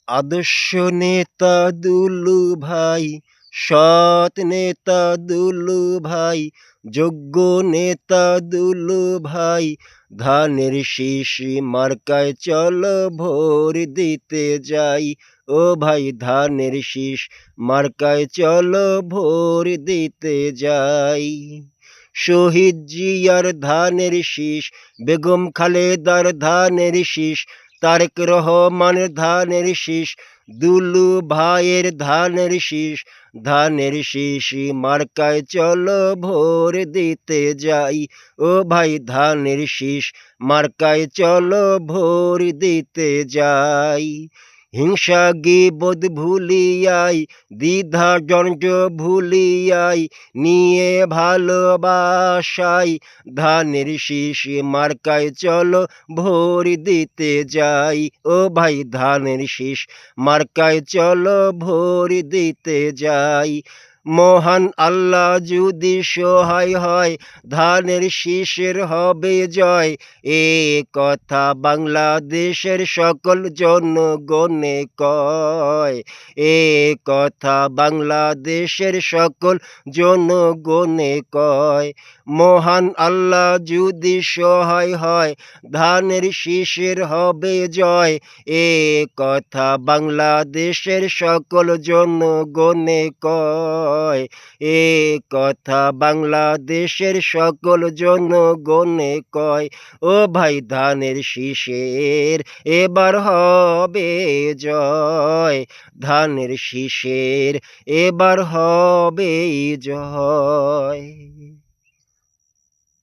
আদর্শ নেতা দুলু ভাই, সৎ নেতা দুলু ভাই, যোগ্য নেতা দুলু ভাই, ধানের শীষ মার্কায় চলো ভোট দিতে যাই। ও ভাই ধানের শীষ মার্কায় চলো ভোট দিতে যাই। শহীদ জিয়ার ধানের শীষ, বেগম খালেদার ধানের শীষ, তারেক রহমানের ধানের শীষ, দুলু ভাইয়ের ধানের শীষ, ধানের শীষ মার্কায় চলো ভোট দিতে যাই। ও ভাই ধানের শীষ মার্কায় চলো ভোট দিতে যাই। হিংসা গিবদ ভুলিয়াই, দ্বিধা দ্বন্দ্ব ভুলিয়াই, নিয়ে ভালোবাসাই ধানের শীষ মার্কায় চলো ভোট দিতে যাই। ও ভাই ধানের শীষ মার্কায় চলো ভোট দিতে যাই। মহান আল্লাহ যদি সহায় হয়, ধানের শীষের হবে জয়। এ কথা বাংলাদেশের সকল জনগণে কয়। এ কথা বাংলাদেশের সকল জনগণে কয়। মহান আল্লাহ যদি সহায় হয়, ধানের শীষের হবে জয়। এ কথা বাংলাদেশের সকল জনগণে কয়। এ কথা বাংলাদেশের সকল জনগণে কয়। ও ভাই ধানের শীষের এবার হবে জয়। ধানের শীষের এবার হবে জয়।